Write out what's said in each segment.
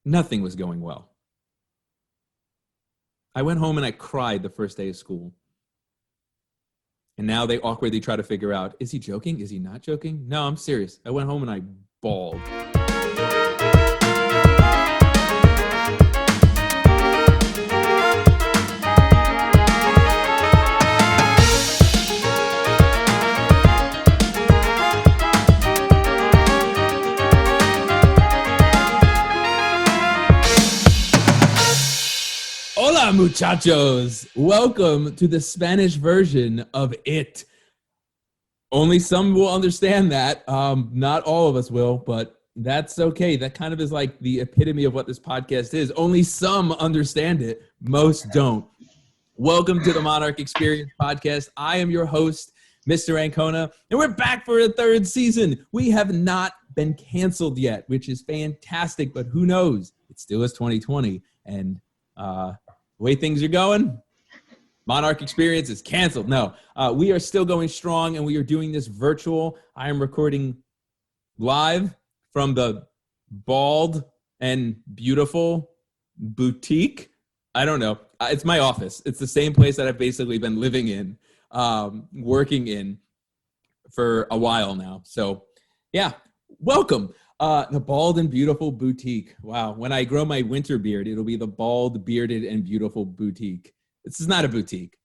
Nothing was going well. I went home and I cried the first day of school. And now they awkwardly try to figure out, is he joking? Is he not joking? No, I'm serious. I went home and I bawled. Hola, muchachos. Welcome to the Spanish version of it. Only some will understand that. Not all of us will, but that's okay. That kind of is like the epitome of what this podcast is. Only some understand it. Most don't. Welcome to the Monarch Experience podcast. I am your host, Mr. Ancona, and we're back for a third season. We have not been canceled yet, which is fantastic, but who knows? It still is 2020, and the way things are going, Monarch Experience is canceled. No, we are still going strong, and we are doing this virtual. I am recording live from the bald and beautiful boutique. I don't know. It's my office. It's the same place that I've basically been living in, working in for a while now. So, yeah, welcome. The bald and beautiful boutique. Wow. When I grow my winter beard, it'll be the bald, bearded, and beautiful boutique. This is not a boutique.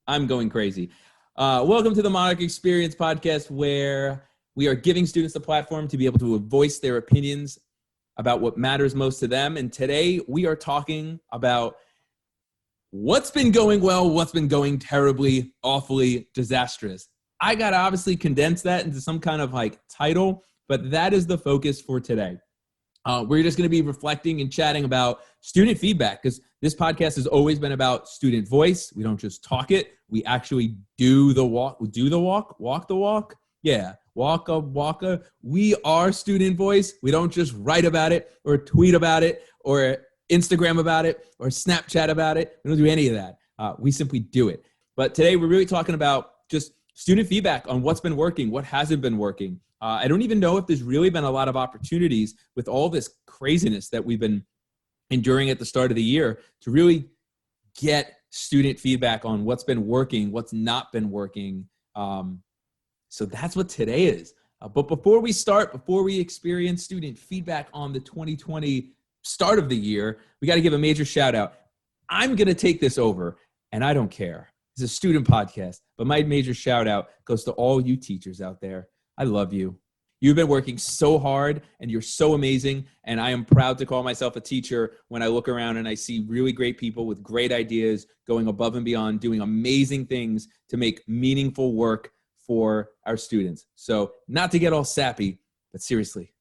I'm going crazy. Welcome to the Monarch Experience podcast, where we are giving students a platform to be able to voice their opinions about what matters most to them. And today we are talking about what's been going well, what's been going terribly, awfully disastrous. I got to obviously condense that into some kind of like title, but that is the focus for today. We're just going to be reflecting and chatting about student feedback, because this podcast has always been about student voice. We don't just talk it. We actually do the walk. Walk the walk. Yeah, walk. We are student voice. We don't just write about it or tweet about it or Instagram about it or Snapchat about it. We don't do any of that. We simply do it. But today we're really talking about just student feedback on what's been working, what hasn't been working. I don't even know if there's really been a lot of opportunities with all this craziness that we've been enduring at the start of the year to really get student feedback on what's been working, what's not been working. So that's what today is. But before we experience student feedback on the 2020 start of the year, we got to give a major shout out. I'm going to take this over, and I don't care. It's a student podcast, but my major shout out goes to all you teachers out there. I love you. You've been working so hard, and you're so amazing, and I am proud to call myself a teacher when I look around and I see really great people with great ideas going above and beyond, doing amazing things to make meaningful work for our students. So not to get all sappy, but seriously,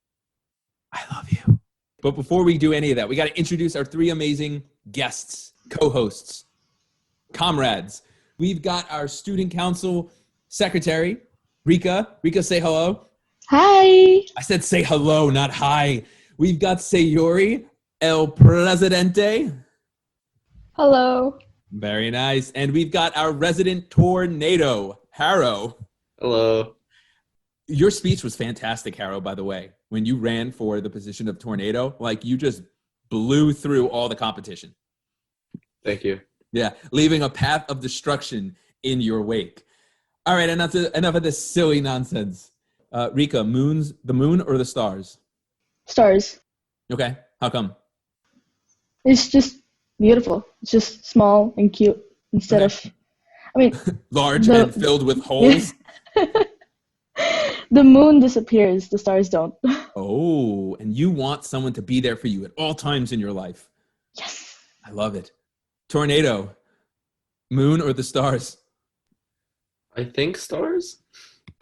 I love you. But before we do any of that, we got to introduce our three amazing guests, co-hosts, comrades. We've got our student council secretary, Rika. Rika, say hello. Hi. I said say hello, not hi. We've got Sayuri, El Presidente. Hello. Very nice. And we've got our resident tornado, Haro. Hello. Your speech was fantastic, Haro, by the way. When you ran for the position of tornado, like you just blew through all the competition. Thank you. Yeah, leaving a path of destruction in your wake. All right, enough of this silly nonsense. Rika, the moon or the stars? Stars. Okay, how come? It's just beautiful. It's just small and cute instead of, large and filled with holes. The moon disappears, the stars don't. Oh, and you want someone to be there for you at all times in your life. Yes. I love it. Tornado, moon or the stars? I think stars.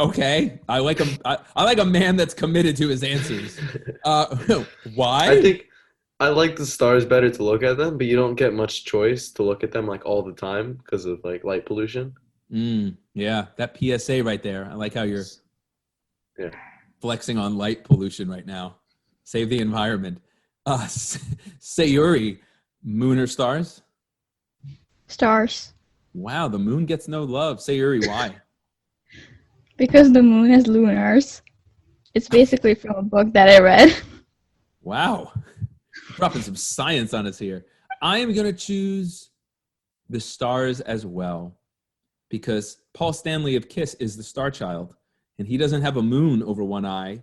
Okay, I like a man that's committed to his answers. Why? I think I like the stars better to look at them, but you don't get much choice to look at them like all the time because of like light pollution. Yeah, that PSA right there. I like how you're flexing on light pollution right now. Save the environment. Sayuri, moon or stars? Stars. Wow, the moon gets no love. Sayuri, why? Because the moon has lunars. It's basically from a book that I read. Wow. Dropping some science on us here. I am going to choose the stars as well, because Paul Stanley of Kiss is the star child, and he doesn't have a moon over one eye.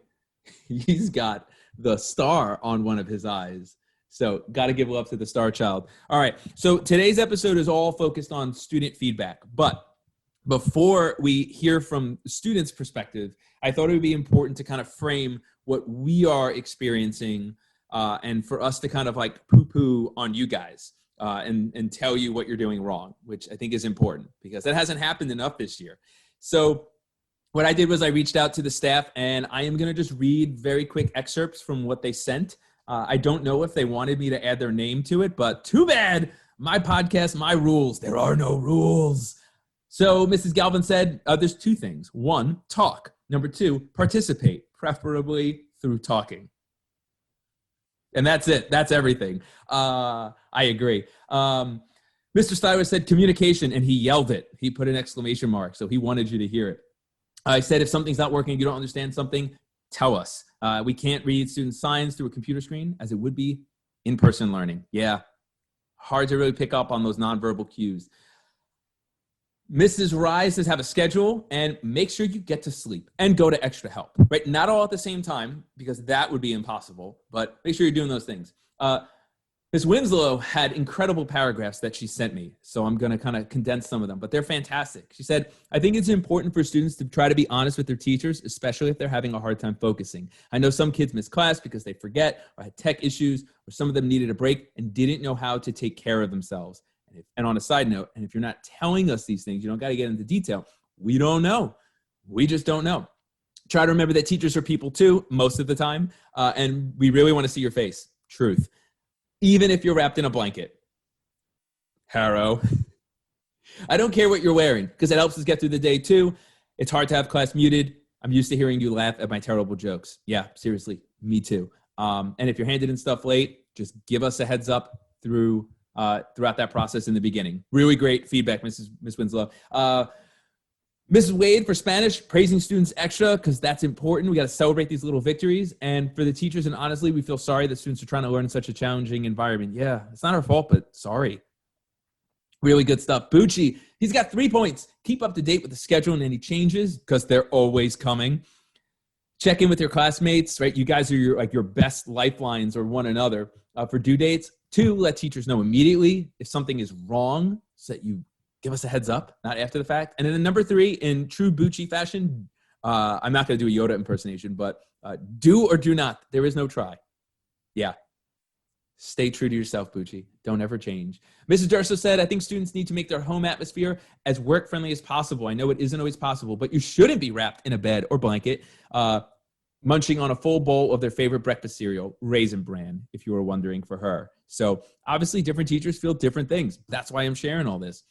He's got the star on one of his eyes. So got to give love to the star child. All right. So today's episode is all focused on student feedback. But before we hear from students' perspective, I thought it would be important to kind of frame what we are experiencing and for us to kind of like poo-poo on you guys and tell you what you're doing wrong, which I think is important because that hasn't happened enough this year. So what I did was I reached out to the staff, and I am going to just read very quick excerpts from what they sent. I don't know if they wanted me to add their name to it, but too bad. My podcast, my rules. There are no rules. So Mrs. Galvin said, there's two things. One, talk. Number two, participate, preferably through talking. And that's it. That's everything. I agree. Mr. Styler said communication, and he yelled it. He put an exclamation mark, so he wanted you to hear it. I said, if something's not working, you don't understand something, tell us. We can't read student signs through a computer screen as it would be in-person learning. Yeah, hard to really pick up on those nonverbal cues. Mrs. Rye says, have a schedule and make sure you get to sleep and go to extra help, right? Not all at the same time, because that would be impossible, but make sure you're doing those things. Ms. Winslow had incredible paragraphs that she sent me, so I'm going to kind of condense some of them, but they're fantastic. She said, I think it's important for students to try to be honest with their teachers, especially if they're having a hard time focusing. I know some kids miss class because they forget or had tech issues, or some of them needed a break and didn't know how to take care of themselves. And on a side note, and if you're not telling us these things, you don't got to get into detail. We don't know. We just don't know. Try to remember that teachers are people too, most of the time, and we really want to see your face. Truth. Even if you're wrapped in a blanket. Haro. I don't care what you're wearing because it helps us get through the day too. It's hard to have class muted. I'm used to hearing you laugh at my terrible jokes. Yeah, seriously, me too. And if you're handed in stuff late, just give us a heads up throughout that process in the beginning. Really great feedback, Miss Winslow. Mrs. Wade for Spanish, praising students extra because that's important. We got to celebrate these little victories. And for the teachers, and honestly, we feel sorry that students are trying to learn in such a challenging environment. Yeah, it's not our fault, but sorry. Really good stuff. Bucci, he's got 3 points. Keep up to date with the schedule and any changes because they're always coming. Check in with your classmates, right? You guys are your best lifelines or one another for due dates. 2, let teachers know immediately if something is wrong so that you give us a heads up, not after the fact. And then number 3, in true Bucci fashion, I'm not going to do a Yoda impersonation, but do or do not. There is no try. Yeah. Stay true to yourself, Bucci. Don't ever change. Mrs. Durso said, I think students need to make their home atmosphere as work-friendly as possible. I know it isn't always possible, but you shouldn't be wrapped in a bed or blanket, munching on a full bowl of their favorite breakfast cereal, Raisin Bran, if you were wondering for her. So obviously different teachers feel different things. That's why I'm sharing all this.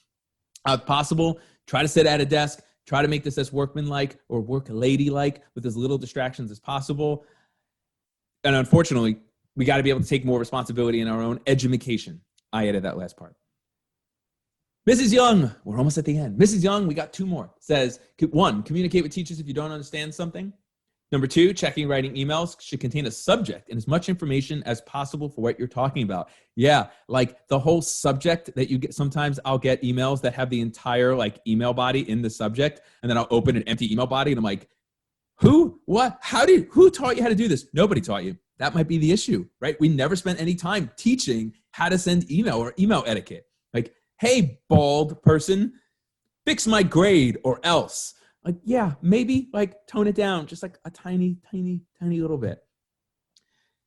If possible, try to sit at a desk, try to make this as workman-like or work-lady-like with as little distractions as possible. And unfortunately, we got to be able to take more responsibility in our own education. I added that last part. Mrs. Young, we're almost at the end. Mrs. Young, we got 2 more. Says, 1, communicate with teachers if you don't understand something. Number 2, checking writing emails should contain a subject and as much information as possible for what you're talking about. Yeah, like the whole subject that you get. Sometimes I'll get emails that have the entire email body in the subject, and then I'll open an empty email body and I'm like, who, what, who taught you how to do this? Nobody taught you. That might be the issue, right? We never spent any time teaching how to send email or email etiquette. Like, hey, bald person, fix my grade or else. Yeah, maybe tone it down just a tiny, tiny, tiny little bit.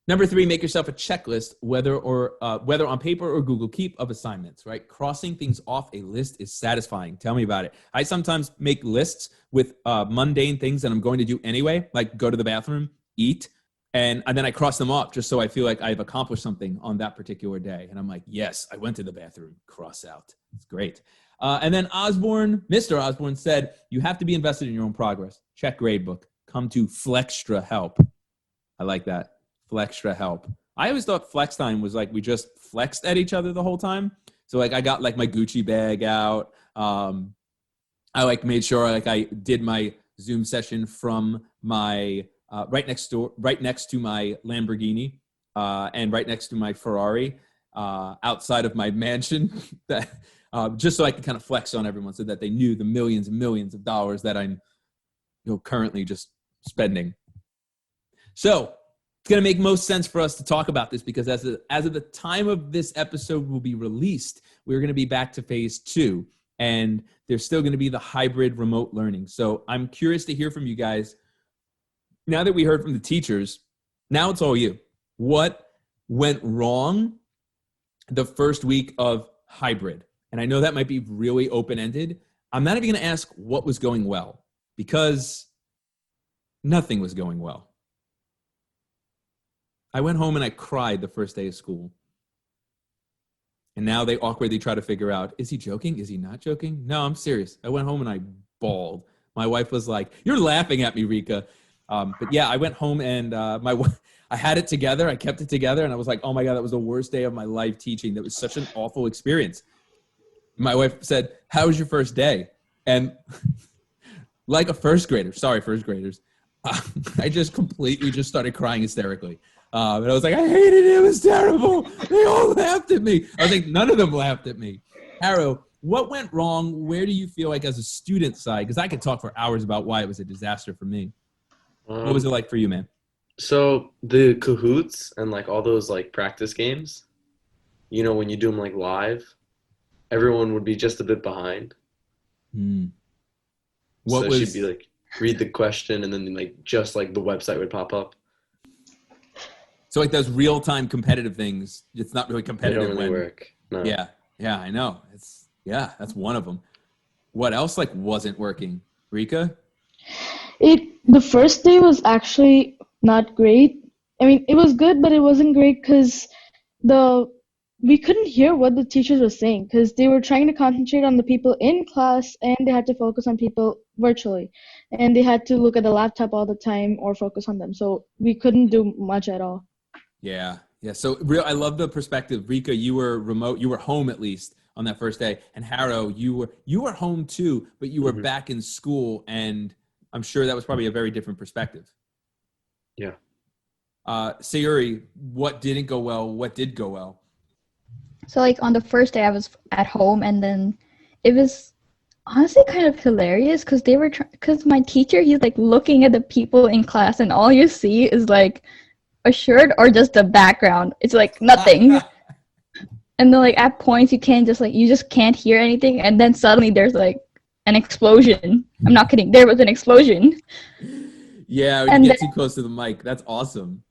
Number 3, make yourself a checklist, whether on paper or Google Keep, of assignments, right? Crossing things off a list is satisfying. Tell me about it. I sometimes make lists with mundane things that I'm going to do anyway, like go to the bathroom, eat, and then I cross them off just so I feel like I've accomplished something on that particular day. And I'm like, yes, I went to the bathroom, cross out. It's great. And then Mr. Osborne said, you have to be invested in your own progress. Check gradebook. Come to Flextra help. I like that. Flextra help. I always thought flex time was we just flexed at each other the whole time. So I got my Gucci bag out. I made sure I did my Zoom session from my right next to my Lamborghini. and right next to my Ferrari, outside of my mansion, that just so I could kind of flex on everyone, so that they knew the millions and millions of dollars that I'm currently just spending. So it's going to make most sense for us to talk about this, because as of the time of this episode will be released, we're going to be back to phase 2, and there's still going to be the hybrid remote learning. So I'm curious to hear from you guys. Now that we heard from the teachers, now it's all you. What went wrong the first week of hybrid? And I know that might be really open-ended. I'm not even going to ask what was going well, because nothing was going well. I went home and I cried the first day of school. And now they awkwardly try to figure out, is he joking? Is he not joking? No, I'm serious. I went home and I bawled. My wife was like, "You're laughing at me, Rika." But yeah, I went home and I had it together. I kept it together. And I was like, oh my God, that was the worst day of my life teaching. That was such an awful experience. My wife said, "How was your first day?" And like a first graders, I just completely just started crying hysterically. And I was like, I hated it. It was terrible. They all laughed at me. I was like, none of them laughed at me. Haro, what went wrong? Where do you feel like as a student side? Because I could talk for hours about why it was a disaster for me. What was it like for you, man? So the Kahoots and like all those like practice games, when you do them like live, everyone would be just a bit behind. She'd be like, read the question, and then like just like the website would pop up. So like those real-time competitive things, it's not really competitive. They don't really work. No. Yeah, I know. That's one of them. What else like wasn't working, Rika? The first day was actually not great. I mean, it was good, but it wasn't great because we couldn't hear what the teachers were saying, because they were trying to concentrate on the people in class, and they had to focus on people virtually, and they had to look at the laptop all the time or focus on them. So we couldn't do much at all. Yeah. So I love the perspective. Rika, you were remote. You were home at least on that first day, and Haro, you were home too, but you were back in school, and I'm sure that was probably a very different perspective. Yeah. Sayuri, what didn't go well? What did go well? So like on the first day I was at home, and then it was honestly kind of hilarious because my teacher, he's like looking at the people in class, and all you see is like a shirt or just the background. It's like nothing. And then like at points you just can't hear anything, and then suddenly there's like an explosion. I'm not kidding. There was an explosion. Yeah, when you get too close to the mic. That's awesome.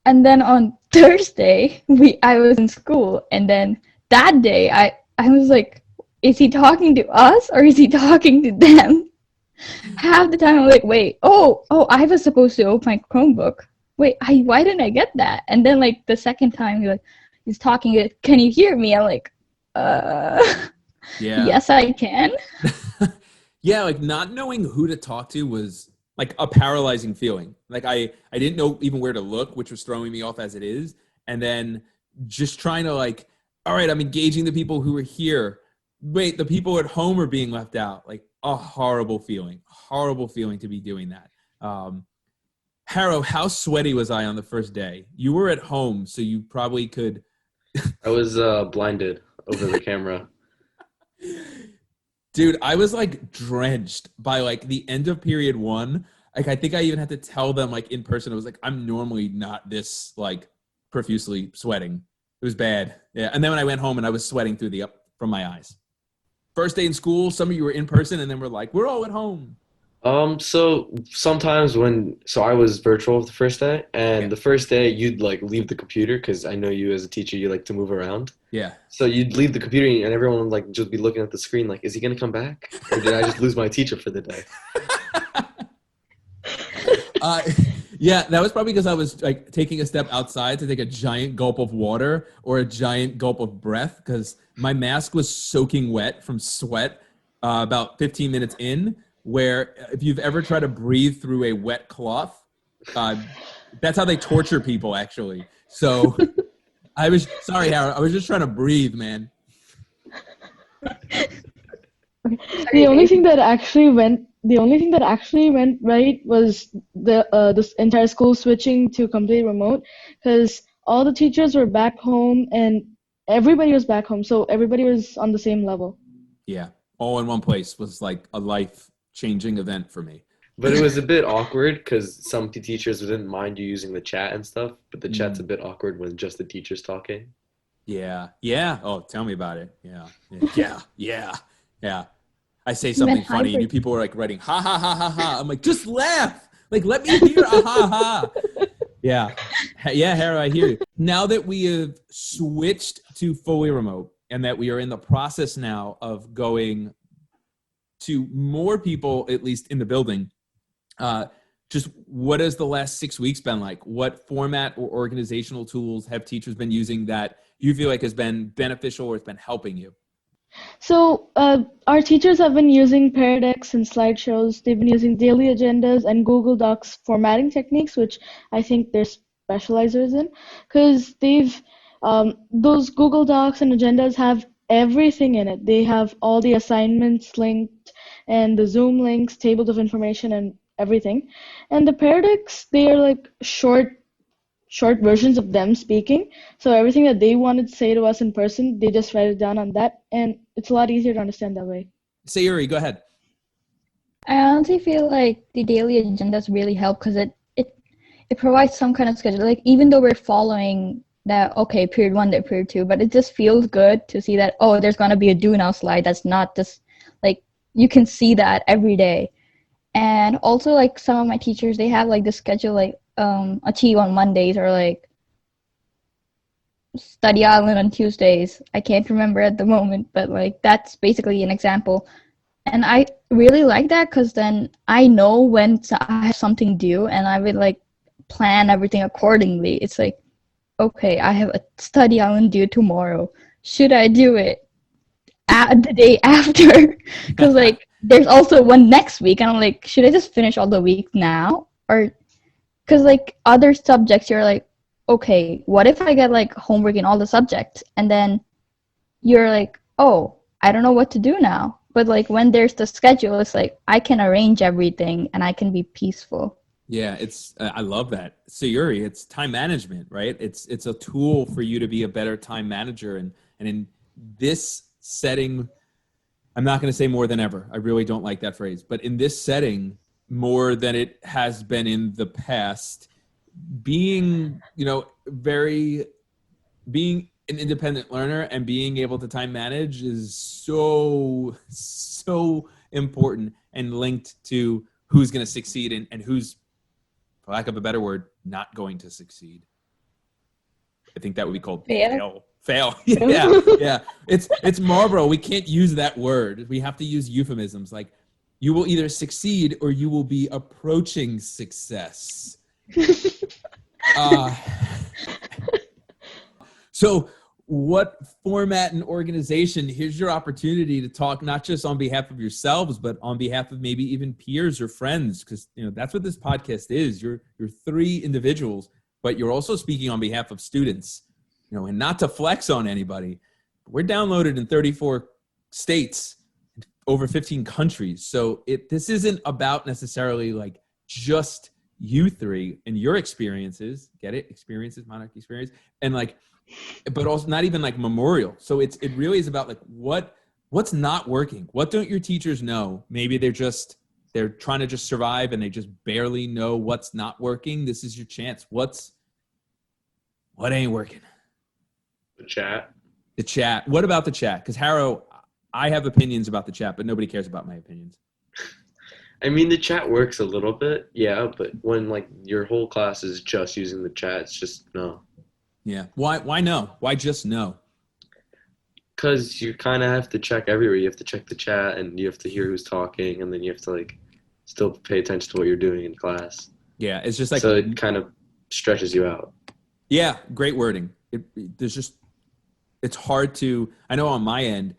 And then on Thursday, I was in school, and then that day I was like, is he talking to us or is he talking to them? Half the time I'm like, wait, I was supposed to open my Chromebook. Wait, why didn't I get that? And then like the second time he's talking, can you hear me? I'm like, yeah. Yes, I can. Yeah, like not knowing who to talk to was like a paralyzing feeling. Like I didn't know even where to look, which was throwing me off as it is. And then just trying to like, all right, I'm engaging the people who are here. Wait, the people at home are being left out. Like a horrible feeling to be doing that. Haro, how sweaty was I on the first day? You were at home, so you probably could. I was blinded over the camera. Dude, I was like drenched by like the end of period 1. Like I think I even had to tell them like in person. I was like, I'm normally not this like profusely sweating. It was bad. Yeah. And then when I went home and I was sweating from my eyes. First day in school, some of you were in person, and then we're like, we're all at home. So sometimes I was virtual the first day, and the first day you'd like leave the computer, because I know you as a teacher, you like to move around. Yeah. So you'd leave the computer, and everyone would like just be looking at the screen like, is he going to come back? Or did I just lose my teacher for the day? Yeah, that was probably because I was like taking a step outside to take a giant gulp of water or a giant gulp of breath, because my mask was soaking wet from sweat about 15 minutes in, where if you've ever tried to breathe through a wet cloth, that's how they torture people, actually. So sorry, Haro, I was just trying to breathe, man. The only thing that actually went right was this entire school switching to completely remote, because all the teachers were back home and everybody was back home, so everybody was on the same level. Yeah. All in one place was like a life-changing event for me. But it was a bit awkward because some teachers didn't mind you using the chat and stuff, but the chat's a bit awkward when just the teacher's talking. Yeah. Yeah. Oh, tell me about it. Yeah. Yeah. Yeah. Yeah. I say something funny and people are like writing, ha, ha, ha, ha, ha. I'm like, just laugh. Like, let me hear a ha, ha. Yeah. Yeah, Haro, I hear you. Now that we have switched to fully remote and that we are in the process now of going to more people, at least in the building, just what has the last 6 weeks been like? What format or organizational tools have teachers been using that you feel like has been beneficial or has been helping you? So our teachers have been using Paradex and slideshows. They've been using daily agendas and Google Docs formatting techniques, which I think they're specializers in, because those Google Docs and agendas have everything in it. They have all the assignments linked and the Zoom links, tables of information, and everything. And the Paradex, they are like short versions of them speaking. So everything that they wanted to say to us in person, they just write it down on that, and it's a lot easier to understand that way. Sayuri, go ahead. I honestly feel like the daily agendas really help because it provides some kind of schedule. Like even though we're following that, okay, period 1 to period 2, but it just feels good to see that, oh, there's going to be a do now slide that's not just like, you can see that every day. And also like some of my teachers, they have like the schedule like Achieve on Mondays or like Study Island on Tuesdays. I can't remember at the moment, but like that's basically an example. And I really like that because then I know when I have something due and I would like plan everything accordingly. It's like, okay, I have a Study Island due tomorrow. Should I do it the day after? Because like there's also one next week and I'm like, should I just finish all the week now? Or because like other subjects, you're like, okay, what if I get like homework in all the subjects? And then you're like, oh, I don't know what to do now. But like when there's the schedule, it's like I can arrange everything and I can be peaceful. Yeah, I love that. Sayuri, it's time management, right? It's a tool for you to be a better time manager. And in this setting, I'm not going to say more than ever. I really don't like that phrase. But in this setting, more than it has been in the past, being an independent learner and being able to time manage is so important and linked to who's going to succeed and who's, for lack of a better word, not going to succeed. I think that would be called fail. Yeah. It's Marlboro. We can't use that word. We have to use euphemisms like you will either succeed or you will be approaching success. So what format and organization, here's your opportunity to talk not just on behalf of yourselves, but on behalf of maybe even peers or friends, because that's what this podcast is. You're 3 individuals, but you're also speaking on behalf of students, and not to flex on anybody. We're downloaded in 34 states, over 15 countries. So this isn't about necessarily like just you 3 and your experiences, get it? Experiences, Monarch Experience. And like, but also not even like memorial. So it really is about like what's not working. What don't your teachers know? Maybe they're trying to just survive and they just barely know what's not working. This is your chance. What ain't working? The chat. The chat. What about the chat? Because Haro, I have opinions about the chat, but nobody cares about my opinions. I mean, the chat works a little bit, yeah, but when like your whole class is just using the chat, it's just no. Yeah. Why no? Why just no? Because you kind of have to check everywhere. You have to check the chat and you have to hear who's talking, and then you have to like still pay attention to what you're doing in class. Yeah, it's just like so it kind of stretches you out. Yeah, great wording. It's hard to. I know on my end,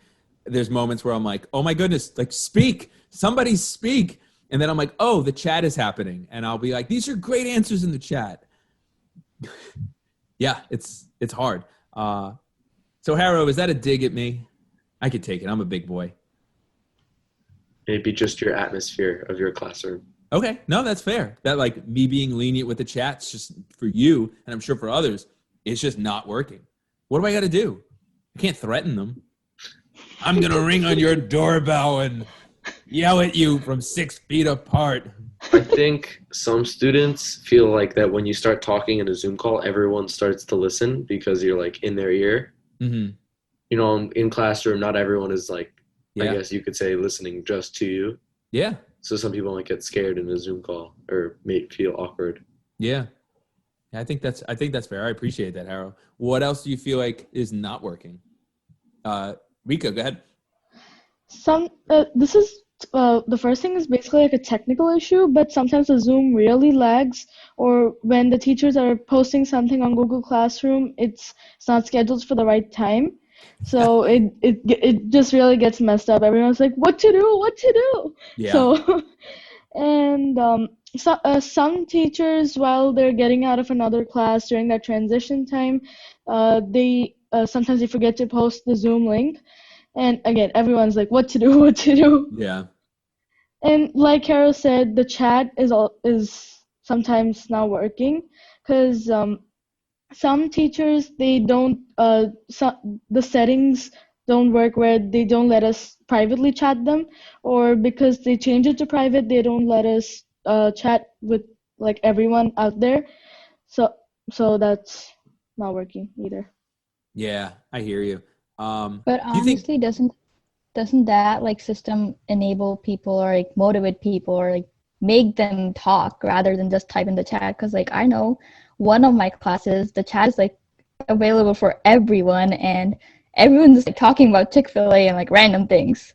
there's moments where I'm like, oh my goodness, like speak, somebody speak, and then I'm like, oh, the chat is happening, and I'll be like, these are great answers in the chat. Yeah, it's hard. So Haro, is that a dig at me? I could take it. I'm a big boy. Maybe just your atmosphere of your classroom. Okay, no, that's fair. That like me being lenient with the chats just for you, and I'm sure for others, it's just not working. What do I got to do? I can't threaten them. I'm going to ring on your doorbell and yell at you from 6 feet apart. I think some students feel like that when you start talking in a Zoom call, everyone starts to listen because you're like in their ear. Mm-hmm. You know, in classroom, not everyone is like, Yeah. I guess you could say, listening just to you. Yeah. So some people might get scared in a Zoom call or may feel awkward. Yeah. I think that's fair. I appreciate that, Haro. What else do you feel like is not working? Rika, go ahead. This is the first thing is basically like a technical issue, but sometimes the Zoom really lags, or when the teachers are posting something on Google Classroom, it's not scheduled for the right time. So it just really gets messed up. Everyone's like, what to do? Yeah. So and some teachers, while they're getting out of another class during that transition time, they sometimes they forget to post the Zoom link. And again, everyone's like, what to do? Yeah. And like Haro said, the chat is sometimes not working because some teachers, they don't the settings don't work where they don't let us privately chat them, or because they change it to private, they don't let us chat with like everyone out there. So that's not working either. Yeah, I hear you. But do you think honestly, doesn't that like system enable people or like motivate people or like make them talk rather than just type in the chat? Because like I know one of my classes, the chat is like available for everyone, and everyone's just like talking about Chick-fil-A and like random things.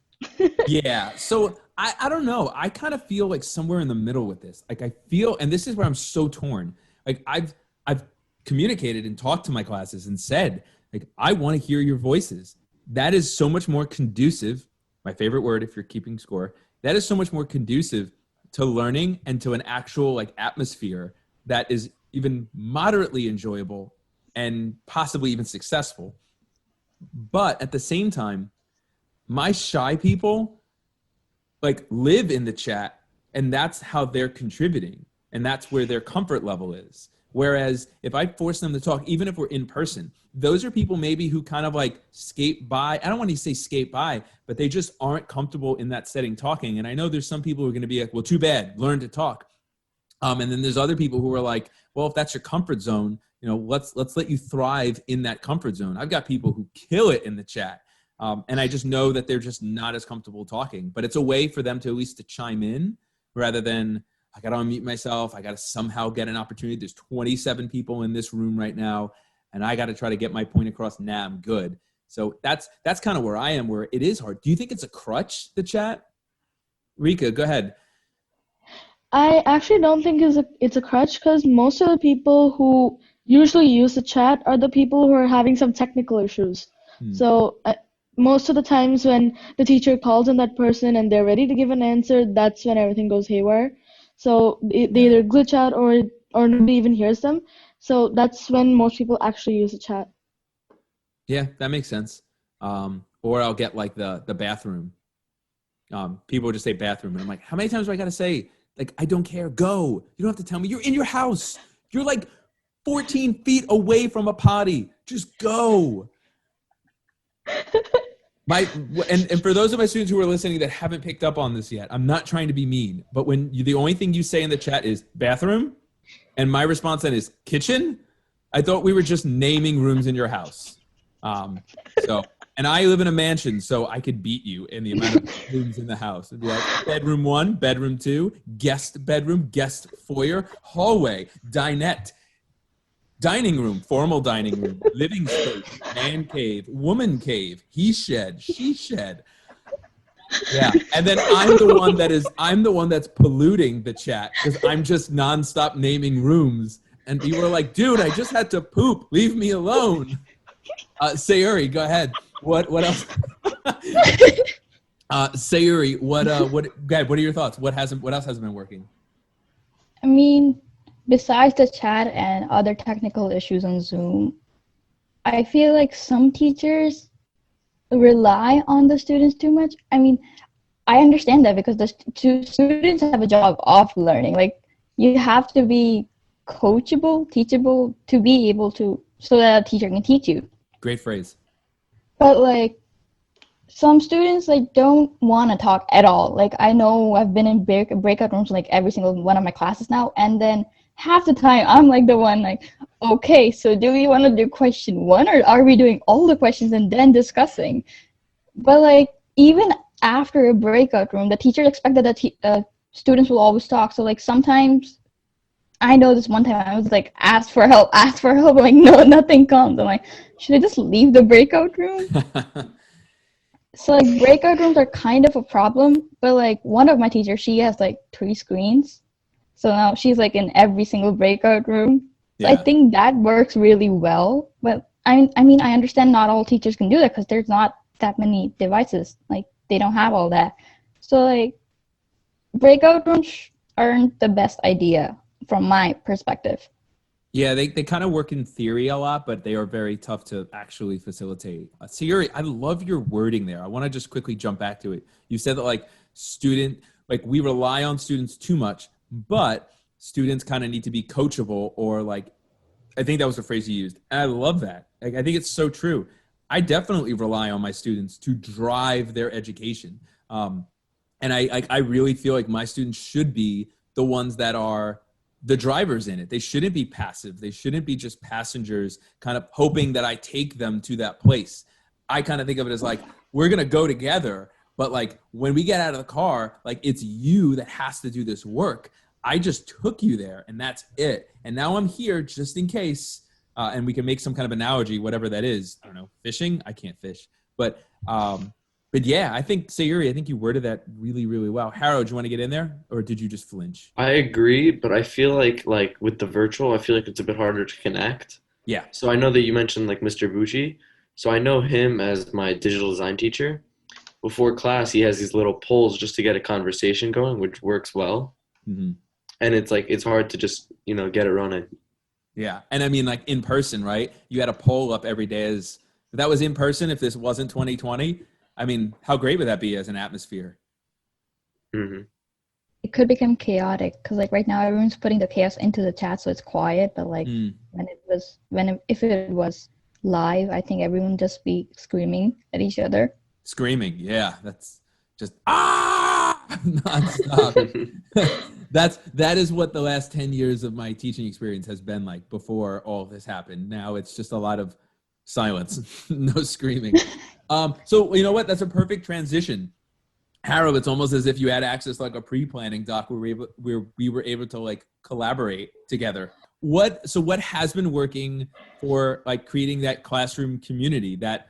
Yeah. So I don't know. I kind of feel like somewhere in the middle with this. Like I feel, and this is where I'm so torn. Like I've communicated and talked to my classes and said, like, I want to hear your voices. That is so much more conducive. My favorite word, if you're keeping score, that is so much more conducive to learning and to an actual like atmosphere that is even moderately enjoyable and possibly even successful. But at the same time, my shy people like live in the chat, and that's how they're contributing, and that's where their comfort level is. Whereas if I force them to talk, even if we're in person, those are people maybe who kind of like skate by. I don't want to say skate by, but they just aren't comfortable in that setting talking. And I know there's some people who are going to be like, well, too bad, learn to talk. And then there's other people who are like, well, if that's your comfort zone, you know, let's let you thrive in that comfort zone. I've got people who kill it in the chat. And I just know that they're just not as comfortable talking, but it's a way for them to at least to chime in rather than I got to unmute myself. I got to somehow get an opportunity. There's 27 people in this room right now, and I got to try to get my point across. Nah, I'm good. So that's kind of where I am, where it is hard. Do you think it's a crutch, the chat? Rika, go ahead. I actually don't think it's a crutch because most of the people who usually use the chat are the people who are having some technical issues. So most of the times when the teacher calls on that person and they're ready to give an answer, that's when everything goes haywire. So they either glitch out or nobody even hears them. So that's when most people actually use the chat. Yeah, that makes sense. Or I'll get like the bathroom. People just say bathroom, and I'm like, how many times do I got to say, like, I don't care, go. You don't have to tell me. You're in your house. You're like 14 feet away from a potty. Just go. And for those of my students who are listening that haven't picked up on this yet, I'm not trying to be mean, but when the only thing you say in the chat is bathroom, and my response then is kitchen, I thought we were just naming rooms in your house. And I live in a mansion, so I could beat you in the amount of rooms in the house. It'd be like bedroom 1, bedroom 2, guest bedroom, guest foyer, hallway, dinette, dining room, formal dining room, living space, man cave, woman cave, he shed, she shed. Yeah, and then I'm the one that's polluting the chat because I'm just nonstop naming rooms, and people are like, "Dude, I just had to poop. Leave me alone." Sayuri, go ahead. What else? Sayuri, what are your thoughts? What else hasn't been working? I mean, besides the chat and other technical issues on Zoom, I feel like some teachers rely on the students too much. I mean, I understand that because the students have a job of learning. Like, you have to be coachable, teachable to be able to so that a teacher can teach you. Great phrase. But like some students like don't want to talk at all. Like I know I've been in breakout rooms like every single one of my classes now, and then half the time I'm like the one like, okay, so do we want to do question 1 or are we doing all the questions and then discussing? But like even after a breakout room, the teacher expected that students will always talk. So like sometimes I know this one time I was like, ask for help. I'm like, no, nothing comes. I'm like, should I just leave the breakout room? So like breakout rooms are kind of a problem, but like one of my teachers, she has like 3 screens. So now she's like in every single breakout room. So I think that works really well. But I mean, I understand not all teachers can do that because there's not that many devices. Like they don't have all that. So like breakout rooms aren't the best idea from my perspective. Yeah, they kind of work in theory a lot, but they are very tough to actually facilitate. Sayuri, I love your wording there. I want to just quickly jump back to it. You said that we rely on students too much, but students kind of need to be coachable, or like, I think that was the phrase you used. And I love that. Like, I think it's so true. I definitely rely on my students to drive their education. And I really feel like my students should be the ones that are the drivers in it. They shouldn't be passive. They shouldn't be just passengers kind of hoping that I take them to that place. I kind of think of it as like, we're going to go together, but like when we get out of the car, like it's you that has to do this work. I just took you there and that's it. And now I'm here just in case. And we can make some kind of analogy, whatever that is. I don't know, fishing. I can't fish, but yeah, I think Sayuri, I think you worded that really, really well. Haro, do you want to get in there, or did you just flinch? I agree, but I feel like with the virtual, I feel like it's a bit harder to connect. Yeah. So I know that you mentioned like Mr. Bucci. So I know him as my digital design teacher. Before class, he has these little polls just to get a conversation going, which works well. Mm-hmm. And it's like it's hard to just get it running. Yeah, and I mean like in person, right? You had a poll up every day. If that was in person, if this wasn't 2020. I mean, how great would that be as an atmosphere? Mm-hmm. It could become chaotic because, like, right now everyone's putting the chaos into the chat, so it's quiet. But like if it was live, I think everyone would just be screaming at each other. Screaming, yeah, that's just nonstop. That is what the last 10 years of my teaching experience has been like before all of this happened. Now it's just a lot of silence, no screaming. So you know what? That's a perfect transition. Haro, it's almost as if you had access to like a pre-planning doc where we were able to like collaborate together. What has been working for like creating that classroom community that,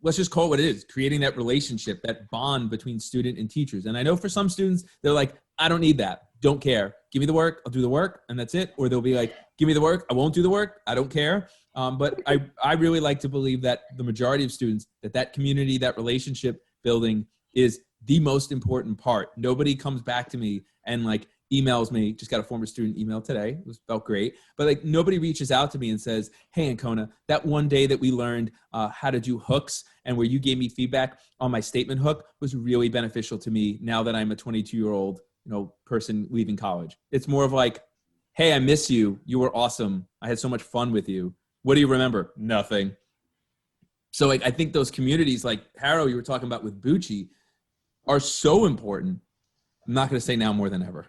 let's just call it what it is, creating that relationship, that bond between student and teachers. And I know for some students, they're like, I don't need that. Don't care. Give me the work. I'll do the work and that's it. Or they'll be like, give me the work. I won't do the work. I don't care. But I really like to believe that the majority of students, that community, that relationship building is the most important part. Nobody comes back to me and like emails me. Just got a former student email today. It felt great. But like nobody reaches out to me and says, hey, Ancona, that one day that we learned how to do hooks and where you gave me feedback on my statement hook was really beneficial to me now that I'm a 22-year-old person leaving college. It's more of like, hey, I miss you. You were awesome. I had so much fun with you. What do you remember? Nothing. So like, I think those communities like Haro you were talking about with Bucci are so important. I'm not going to say now more than ever.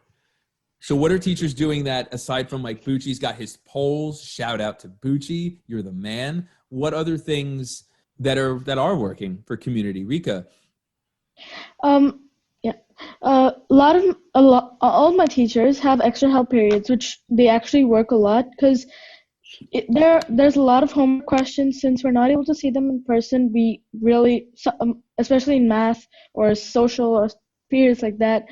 So what are teachers doing that aside from like Bucci's got his polls, shout out to Bucci, you're the man. What other things that are working for community? Rika? Yeah. All my teachers have extra help periods, which they actually work a lot because there's a lot of homework questions. Since we're not able to see them in person, we really, especially in math or social or periods like that,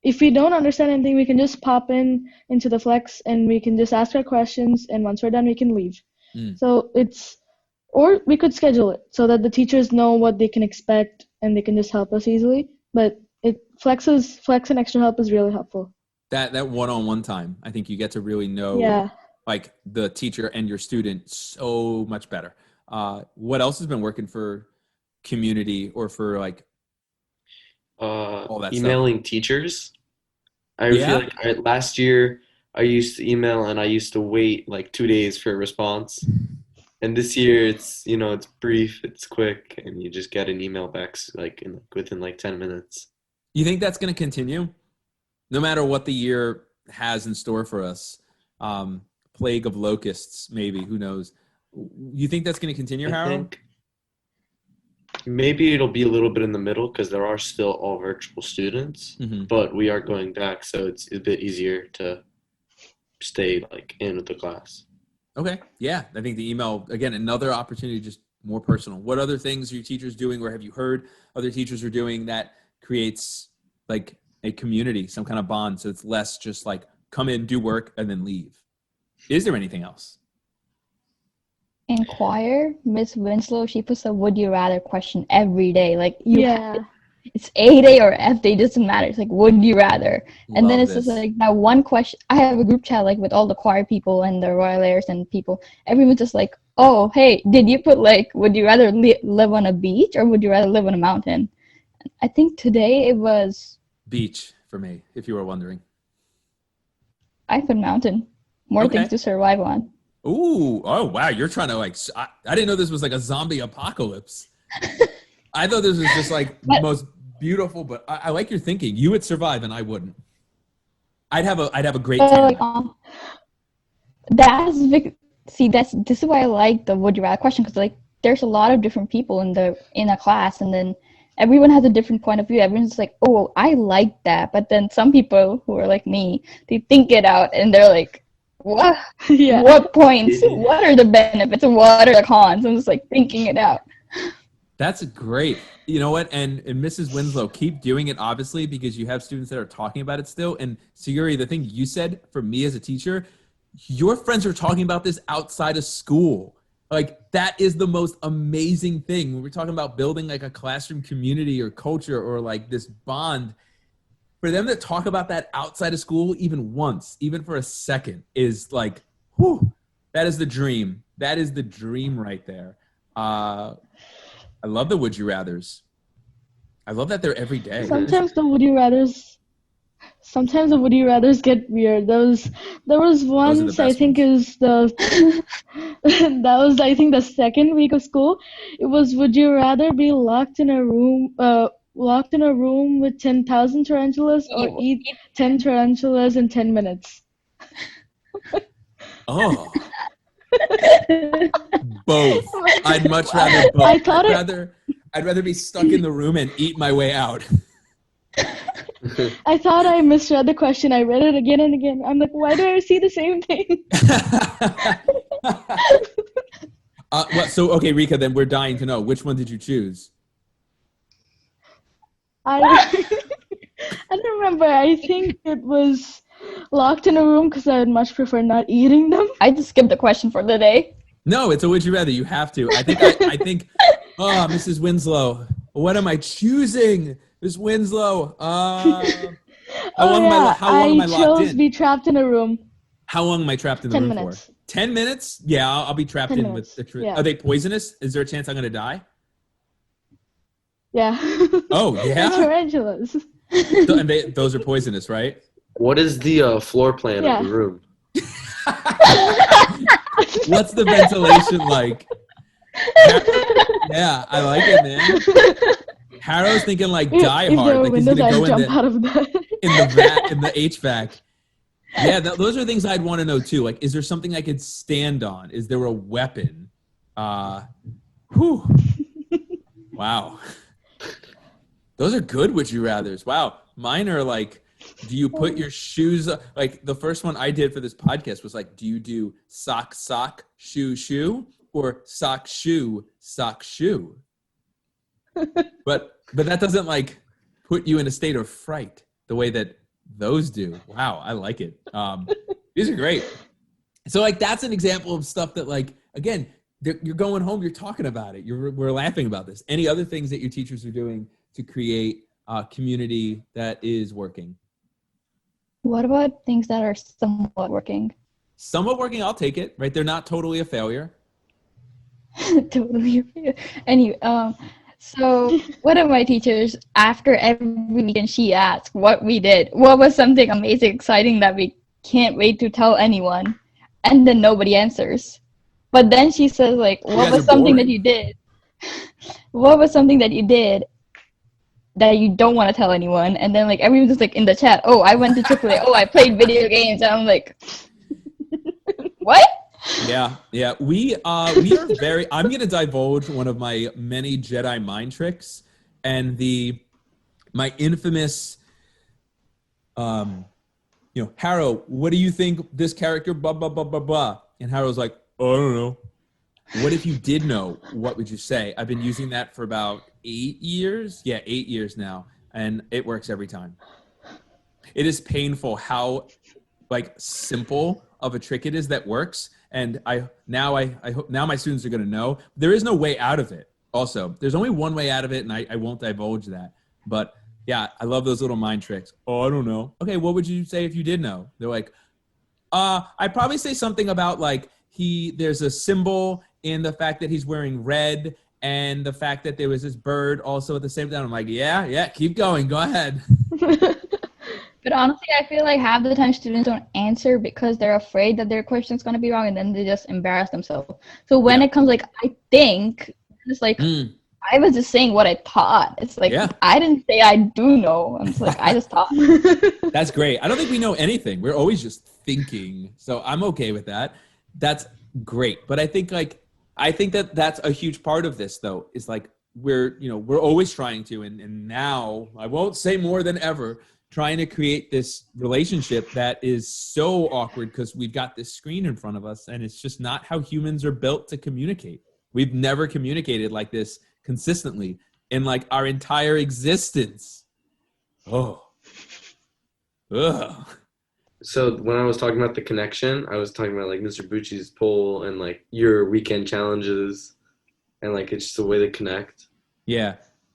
if we don't understand anything, we can just pop into the flex and we can just ask our questions, and once we're done, we can leave. So or we could schedule it so that the teachers know what they can expect and they can just help us easily. But flex and extra help is really helpful. That one-on-one time, I think you get to really know like the teacher and your student so much better. What else has been working for community or for like all that emailing stuff? teachers? I feel like last year I used to email and I used to wait like 2 days for a response. And this year it's brief, it's quick, and you just get an email back within like 10 minutes. You think that's going to continue? No matter what the year has in store for us, plague of locusts, maybe, who knows? You think that's going to continue, I Haro? think maybe it'll be a little bit in the middle because there are still all virtual students, but we are going back, so it's a bit easier to stay like in with the class. Okay, yeah, I think the email, again, another opportunity, just more personal. What other things are your teachers doing, or have you heard other teachers are doing that creates like a community, some kind of bond, so it's less just like come in, do work, and then leave? Is there anything else? In choir, Miss Winslow, she puts a would you rather question every day. Like it's A day or F day, doesn't matter. It's like would you rather, and Love then it's this. just like that one question. I have a group chat like with all the choir people and the royal airs and people. Everyone's just like, oh hey, did you put like would you rather live on a beach or would you rather live on a mountain? I think today it was Beach for me, if you were wondering. I put mountain. More Okay. things to survive on. Ooh, oh wow, you're trying to like, I didn't know this was like a zombie apocalypse. I thought this was just like the most beautiful, but I like your thinking. You would survive and I wouldn't. I'd have a great time. This is why I like the would you rather question, because like there's a lot of different people in a class, and then everyone has a different point of view. Everyone's like, oh, I like that, but then some people who are like me, they think it out and they're like, what? Yeah. What points? What are the benefits? What are the cons? I'm just like thinking it out. That's great. You know what? And Mrs. Winslow, keep doing it, obviously, because you have students that are talking about it still. And Sayuri, the thing you said for me as a teacher, your friends are talking about this outside of school. Like, that is the most amazing thing. When we're talking about building like a classroom community or culture or like this bond, for them to talk about that outside of school even once, even for a second, is like, whew, that is the dream. That is the dream right there. I love the would you rathers. I love that they're every day. Sometimes the would you rathers get weird. There was once, I think it was the that was, I think, the second week of school. It was, would you rather be locked in a room with 10,000 tarantulas or eat 10 tarantulas in 10 minutes? Oh. Both. I'd much rather both. I'd rather be stuck in the room and eat my way out. I thought I misread the question. I read it again and again. I'm like, why do I see the same thing? So, okay, Rika, then we're dying to know. Which one did you choose? I don't remember. I think it was locked in a room because I would much prefer not eating them. I just skipped the question for the day. No, it's a would you rather. You have to. I think. Oh, Mrs. Winslow, what am I choosing? Miss Winslow. How long am I locked chose in? Be trapped in a room. How long am I trapped in the 10 room minutes. for? 10 minutes? Yeah, I'll be trapped 10 in minutes. with the. Yeah. Are they poisonous? Is there a chance I'm gonna die? Yeah. Oh yeah. Tarantulas. And those are poisonous, right? What is the floor plan Yeah. of the room? What's the ventilation like? Yeah, I like it, man. Haro's thinking like Die If there Hard, were like he's windows, gonna go I'd jump out of bed. in the HVAC. Yeah, those are things I'd want to know too. Like, is there something I could stand on? Is there a weapon? Whew. Wow. Those are good would you rathers. Wow. Mine are like, do you put your shoes up? Like the first one I did for this podcast was like, do you do sock, shoe, or sock, shoe? But that doesn't like put you in a state of fright the way that those do. Wow, I like it. These are great. So like that's an example of stuff that like, again, you're going home, you're talking about it. We're laughing about this. Any other things that your teachers are doing to create a community that is working? What about things that are somewhat working? Somewhat working, I'll take it, right? They're not totally a failure. Totally. Anyway, so one of my teachers, after every weekend, she asked what we did. What was something amazing, exciting that we can't wait to tell anyone. And then nobody answers. But then she says, like, You what guys was are something that boring. you did? What was something that you did that you don't want to tell anyone? And then, like, everyone's just, like, in the chat, oh, I went to Chick-fil-A. Oh, I played video games. And I'm like, what? Yeah. We are very. I'm gonna divulge one of my many Jedi mind tricks, and my infamous, Haro, what do you think this character? Blah blah blah blah blah. And Haro's like, oh, I don't know. What if you did know? What would you say? I've been using that for about 8 years. Yeah, 8 years now, and it works every time. It is painful how simple of a trick it is that works. And I hope now my students are going to know there is no way out of it. Also, there's only one way out of it, and I won't divulge that. But yeah, I love those little mind tricks. Oh, I don't know. Okay, what would you say if you did know? They're like, I'd probably say something about there's a symbol in the fact that he's wearing red and the fact that there was this bird also at the same time. I'm like, yeah, keep going. Go ahead. But honestly, I feel like half the time students don't answer because they're afraid that their question's going to be wrong, and then they just embarrass themselves. So when it comes I think, it's like, I was just saying what I thought. It's like, I didn't say I do know. I'm just like, I just thought. That's great. I don't think we know anything. We're always just thinking. So I'm okay with that. That's great. But I think that that's a huge part of this, though, is we're always trying to, and now I won't say more than ever, trying to create this relationship that is so awkward because we've got this screen in front of us, and it's just not how humans are built to communicate. We've never communicated like this consistently in our entire existence. Ugh. So when I was talking about the connection, I was talking about Mr. Bucci's poll and your weekend challenges, and it's just a way to connect. Yeah.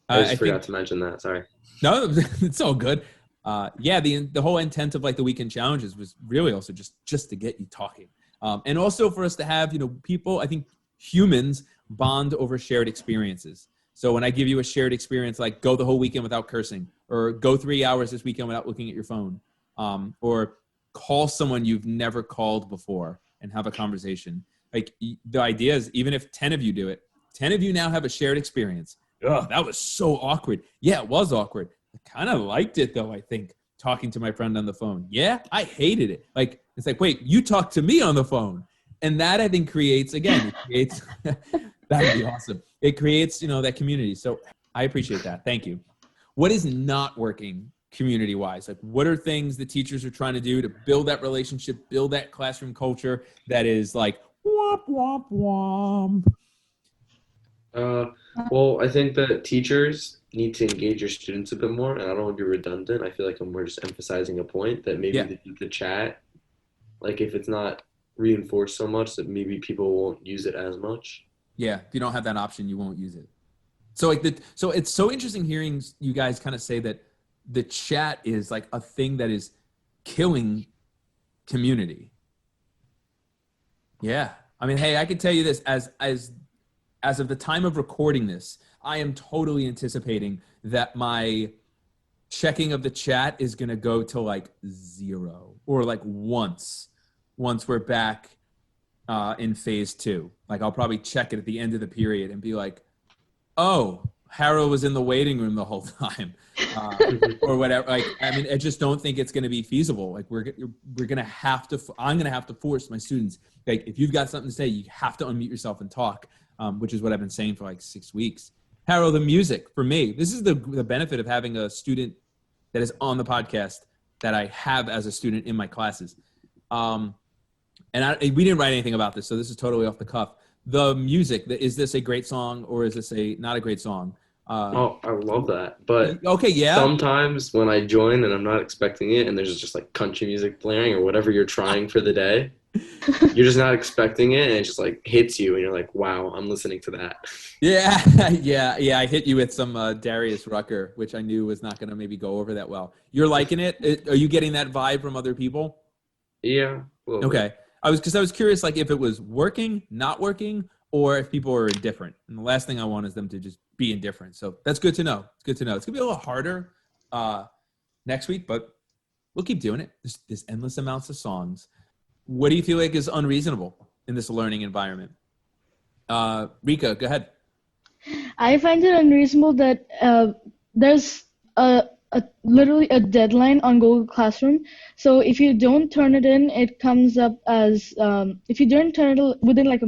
I forgot to mention that. Sorry. No, it's all good. The whole intent of the weekend challenges was really also just to get you talking, and also for us to have people. I think humans bond over shared experiences. So when I give you a shared experience, go the whole weekend without cursing, or go 3 hours this weekend without looking at your phone, or call someone you've never called before and have a conversation. The idea is, even if 10 of you do it, 10 of you now have a shared experience. Ugh, that was so awkward. Yeah, it was awkward. I kind of liked it, though, I think, talking to my friend on the phone. Yeah, I hated it. It's wait, you talked to me on the phone. And that, I think, creates, that'd be awesome. It creates, that community. So I appreciate that. Thank you. What is not working community-wise? What are things that teachers are trying to do to build that relationship, build that classroom culture that is womp, womp, womp? Well, I think that teachers need to engage your students a bit more, and I don't want to be redundant. I feel like we're just emphasizing a point that maybe the chat, if it's not reinforced so much, that maybe people won't use it as much. Yeah, if you don't have that option, you won't use it. So so it's so interesting hearing you guys kind of say that the chat is a thing that is killing community. Yeah, I mean, hey, I can tell you this as of the time of recording this, I am totally anticipating that my checking of the chat is going to go to 0 or once we're back in phase 2. I'll probably check it at the end of the period and be oh, Haro was in the waiting room the whole time, or whatever. I just don't think it's going to be feasible. We're going to have to, I'm going to have to force my students, if you've got something to say, you have to unmute yourself and talk. Which is what I've been saying for 6 weeks. Haro, the music, for me, this is the benefit of having a student that is on the podcast that I have as a student in my classes. And we didn't write anything about this, so this is totally off the cuff. The music, is this a great song or is this not a great song? I love that. But okay, yeah. Sometimes when I join and I'm not expecting it and there's just country music blaring or whatever you're trying for the day, you're just not expecting it, and it just hits you, and you're like, wow, I'm listening to that. Yeah. I hit you with some Darius Rucker, which I knew was not going to maybe go over that well. You're liking it? Are you getting that vibe from other people? Yeah. Okay. I was curious, if it was working, not working, or if people are indifferent. And the last thing I want is them to just be indifferent. So that's good to know. It's good to know. It's going to be a little harder next week, but we'll keep doing it. There's endless amounts of songs. What do you feel like is unreasonable in this learning environment? Rika, go ahead. I find it unreasonable that there's literally a deadline on Google Classroom. So if you don't turn it in, it comes up as if you don't turn it within like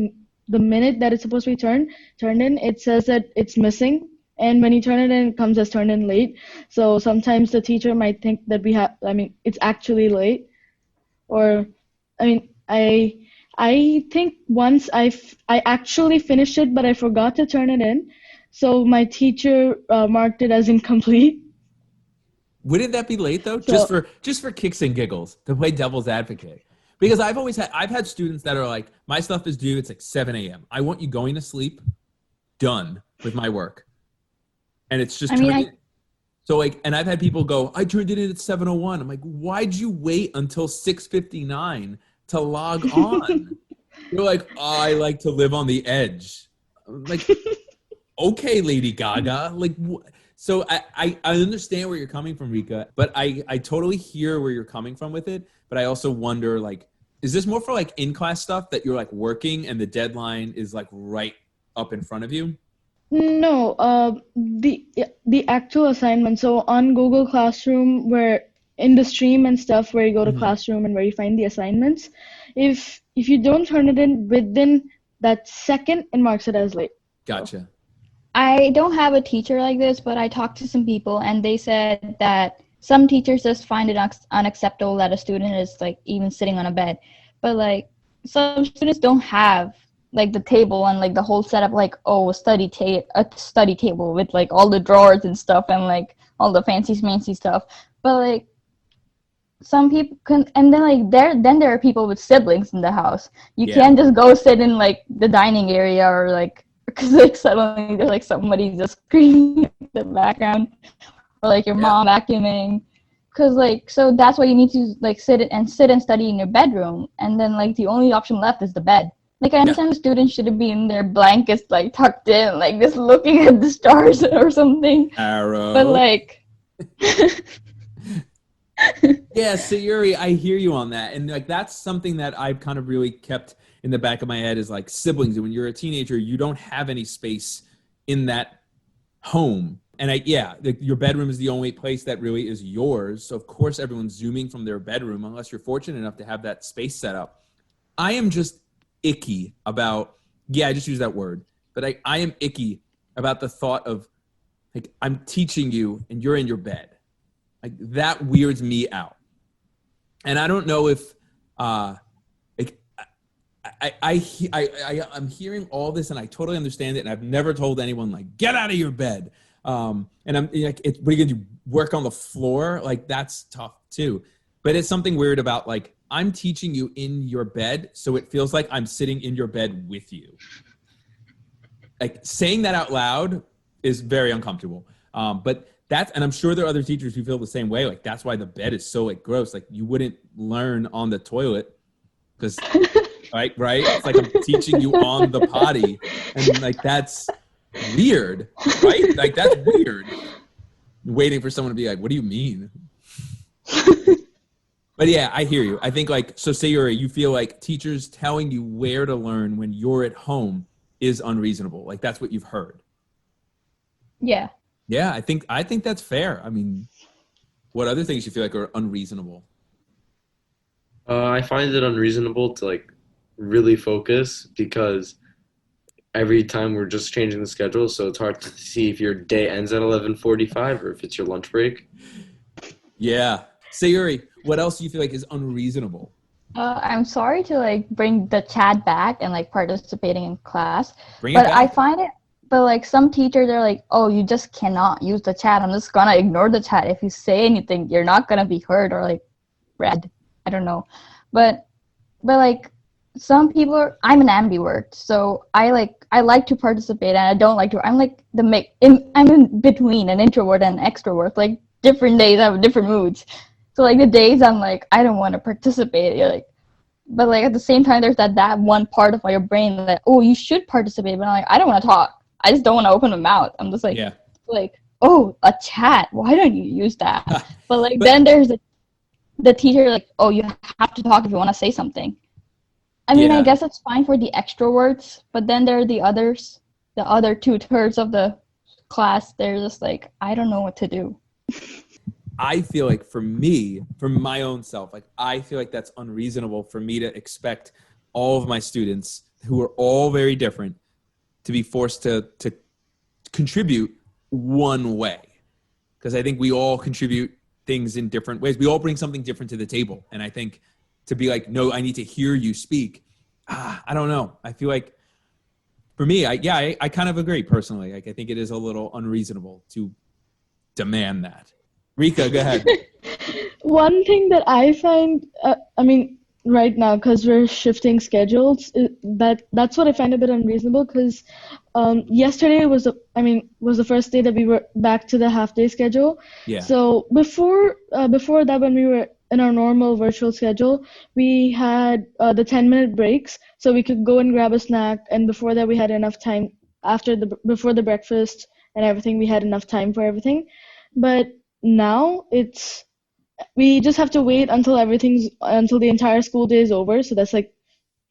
the minute that it's supposed to be turned in, it says that it's missing. And when you turn it in, it comes as turned in late. So sometimes the teacher might think that it's actually late. Or, I think once I actually finished it, but I forgot to turn it in. So my teacher marked it as incomplete. Wouldn't that be late though? So, just for kicks and giggles, to play devil's advocate. Because I've had students that are like, my stuff is due, it's like 7 a.m. I want you going to sleep, done with my work. And it's just so like, and I've had people go, I turned it in at 7:01. I'm like, why'd you wait until 6:59 to log on? You're like, oh, I like to live on the edge. I'm like, okay, Lady Gaga. Like, so I understand where you're coming from, Rika, but I totally hear where you're coming from with it. But I also wonder, like, is this more for like in-class stuff that you're like working and the deadline is like right up in front of you? no, the actual assignment. So on Google Classroom, where in the stream and stuff, where you go to Classroom and where you find the assignments, if you don't turn it in within that second, it marks it as late. Gotcha. I don't have a teacher like this, but I talked to some people and they said that some teachers just find it unacceptable that a student is like even sitting on a bed. But like some students don't have like the table and like the whole setup, like, oh, a study table with like all the drawers and stuff and like all the fancy stuff. But like some people can, and then like there are people with siblings in the house. You can't just go sit in like the dining area or like, because like suddenly there's like somebody just screaming in the background or like your mom vacuuming. Because like, so that's why you need to like sit and study in your bedroom, and then like the only option left is the bed. Like I understand the students shouldn't be in their blankets like tucked in, like just looking at the stars or something. Haro. But like yeah, Sayuri, I hear you on that. And like that's something that I've kind of really kept in the back of my head is like siblings. And when you're a teenager, you don't have any space in that home. And your bedroom is the only place that really is yours. So of course everyone's zooming from their bedroom unless you're fortunate enough to have that space set up. I am just icky about, I just use that word, but I am icky about the thought of like, I'm teaching you and you're in your bed. Like that weirds me out. And I don't know if, I'm hearing all this and I totally understand it. And I've never told anyone like, get out of your bed. And I'm like, what are you gonna do? Work on the floor? Like that's tough too. But it's something weird about like, I'm teaching you in your bed, so it feels like I'm sitting in your bed with you. Like saying that out loud is very uncomfortable. But and I'm sure there are other teachers who feel the same way. Like that's why the bed is so like gross. Like you wouldn't learn on the toilet because, right? It's like I'm teaching you on the potty, and like that's weird, right? Like that's weird. Waiting for someone to be like, "What do you mean?" But yeah, I hear you. I think like, so Sayuri, you feel like teachers telling you where to learn when you're at home is unreasonable. Like that's what you've heard. Yeah. Yeah, I think that's fair. I mean, what other things you feel like are unreasonable? I find it unreasonable to like really focus because every time we're just changing the schedule, so it's hard to see if your day ends at 11:45 or if it's your lunch break. Yeah. Sayuri, what else do you feel like is unreasonable? I'm sorry to like bring the chat back and like participating in class, Bring it but back. I find it, but like some teachers are like, oh, you just cannot use the chat. I'm just gonna ignore the chat. If you say anything, you're not gonna be heard or like read. I don't know, but like some people are, I'm an ambivert, so I like to participate and I don't like to. I'm like I'm in between an introvert and an extrovert. Like different days I have different moods. So like the days I'm like I don't want to participate, you're like, but like at the same time there's that one part of your brain that, oh, you should participate, but I'm like I don't want to talk. I just don't want to open my mouth. I'm just like like, oh, a chat. Why don't you use that? But like then there's a the teacher like, oh, you have to talk if you want to say something. I mean, I guess it's fine for the extroverts, but then there are the others, the other 2/3 of the class. They're just like, I don't know what to do. I feel like for me, for my own self, like I feel like that's unreasonable for me to expect all of my students who are all very different to be forced to contribute one way. Because I think we all contribute things in different ways. We all bring something different to the table. And I think to be like, no, I need to hear you speak. I don't know. I feel like for me, I kind of agree personally. Like I think it is a little unreasonable to demand that. Rika, go ahead. One thing that I find, I mean, right now, because we're shifting schedules, that's what I find a bit unreasonable. Because yesterday was the first day that we were back to the half-day schedule. Yeah. So before that, when we were in our normal virtual schedule, we had the 10-minute breaks, so we could go and grab a snack. And before that, we had enough time before the breakfast and everything. We had enough time for everything, but now we just have to wait until the entire school day is over. So that's like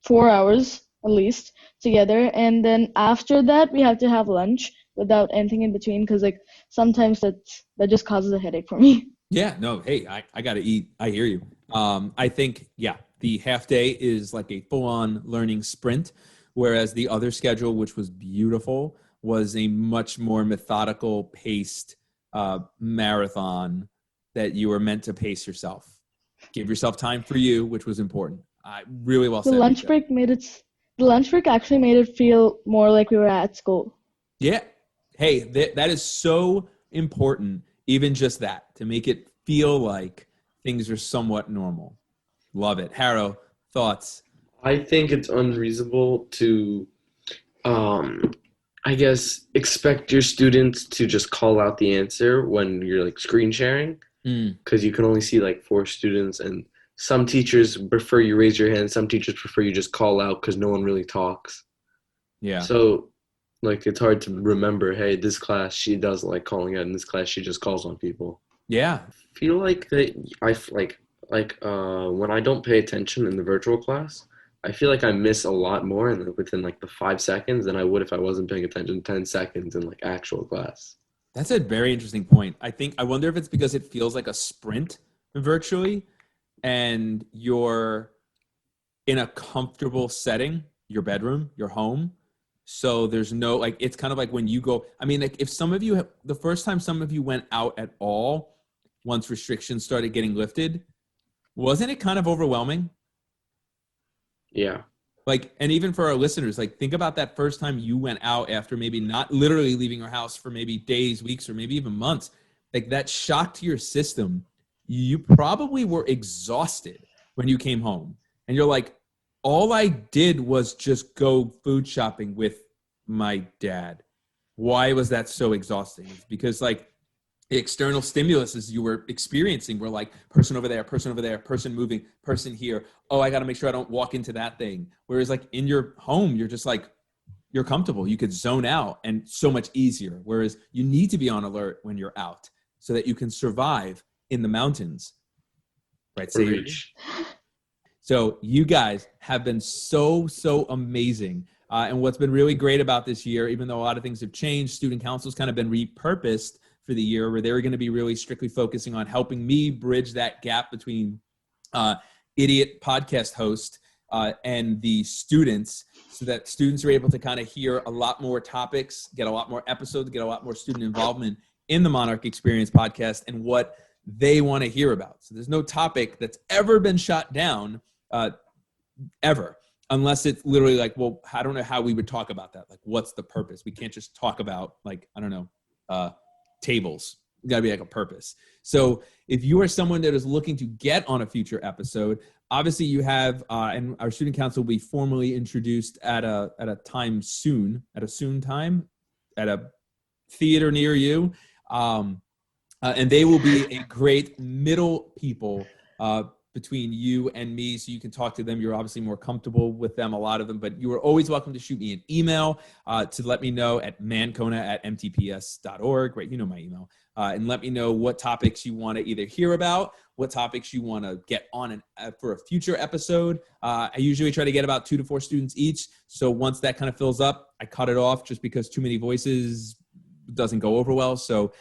4 hours at least together. And then after that, we have to have lunch without anything in between. Because like sometimes that just causes a headache for me. Yeah, no, hey, I got to eat. I hear you. I think, the half day is like a full-on learning sprint, whereas the other schedule, which was beautiful, was a much more methodical paced marathon that you were meant to pace yourself. Give yourself time for you, which was important. Really well said. The lunch break actually made it feel more like we were at school. Yeah. Hey, that is so important. Even just that, to make it feel like things are somewhat normal. Love it. Haro, thoughts? I think it's unreasonable to, I guess, expect your students to just call out the answer when you're like screen sharing, because you can only see like 4 students, and some teachers prefer you raise your hand. Some teachers prefer you just call out because no one really talks. Yeah. So like it's hard to remember, hey, this class she does like calling out, in this class she just calls on people. Yeah. I feel like that when I don't pay attention in the virtual class, I feel like I miss a lot more within like the 5 seconds than I would if I wasn't paying attention 10 seconds in like actual class. That's a very interesting point. I wonder if it's because it feels like a sprint virtually and you're in a comfortable setting, your bedroom, your home. So there's no, like, it's kind of like when you go, I mean, like if the first time some of you went out at all, once restrictions started getting lifted, wasn't it kind of overwhelming? Yeah. Like, and even for our listeners, like think about that first time you went out after maybe not literally leaving your house for maybe days, weeks, or maybe even months. Like that shock to your system, you probably were exhausted when you came home. And you're like, all I did was just go food shopping with my dad. Why was that so exhausting? It's because like the external stimuluses you were experiencing were like person over there, person moving, person here. Oh, I got to make sure I don't walk into that thing. Whereas like in your home, you're just like, you're comfortable. You could zone out and so much easier. Whereas you need to be on alert when you're out so that you can survive in the mountains. Right, Sayuri? So you guys have been so amazing. And what's been really great about this year, even though a lot of things have changed, student council's kind of been repurposed for the year where they're going to be really strictly focusing on helping me bridge that gap between idiot podcast host and the students, so that students are able to kind of hear a lot more topics, get a lot more episodes, get a lot more student involvement in the Monarch Experience podcast and what they want to hear about. So there's no topic that's ever been shot down ever, unless it's literally like, well, I don't know how we would talk about that. Like, what's the purpose? We can't just talk about like, I don't know, tables. It's got to be like a purpose. So if you are someone that is looking to get on a future episode, obviously you have, and our student council will be formally introduced at a soon time, at a theater near you. And they will be a great middle people between you and me so you can talk to them. You're obviously more comfortable with them, a lot of them, but you are always welcome to shoot me an email to let me know at mancona@mtps.org. Right, you know my email. And let me know what topics you want to either hear about, what topics you want to get on for a future episode. I usually try to get about 2 to 4 students each. So once that kind of fills up, I cut it off just because too many voices doesn't go over well. So,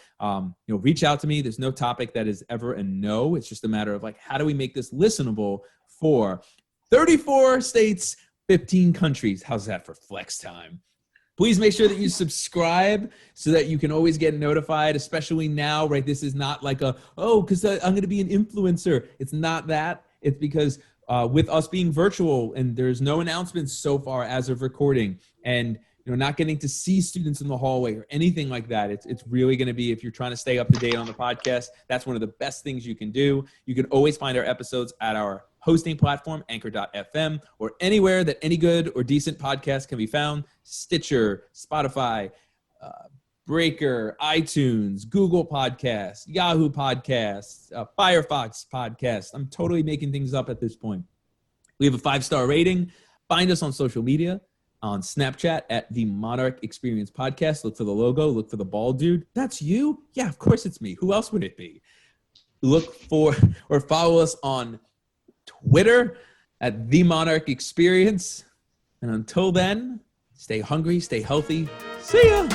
reach out to me. There's no topic that is ever a no. It's just a matter of like, how do we make this listenable for 34 states, 15 countries? How's that for flex time? Please make sure that you subscribe so that you can always get notified, especially now, right? This is not like because I'm going to be an influencer. It's not that. It's because with us being virtual and there's no announcements so far as of recording, and not getting to see students in the hallway or anything like that. It's really going to be, if you're trying to stay up to date on the podcast, that's one of the best things you can do. You can always find our episodes at our hosting platform, anchor.fm, or anywhere that any good or decent podcast can be found. Stitcher, Spotify, Breaker, iTunes, Google Podcasts, Yahoo Podcasts, Firefox Podcasts. I'm totally making things up at this point. We have a 5-star rating. Find us on social media. On Snapchat at the Monarch Experience Podcast. Look for the logo. Look for the bald dude. That's you? Yeah, of course it's me. Who else would it be? Look for or follow us on Twitter at the Monarch Experience. And until then, stay hungry, stay healthy. See ya.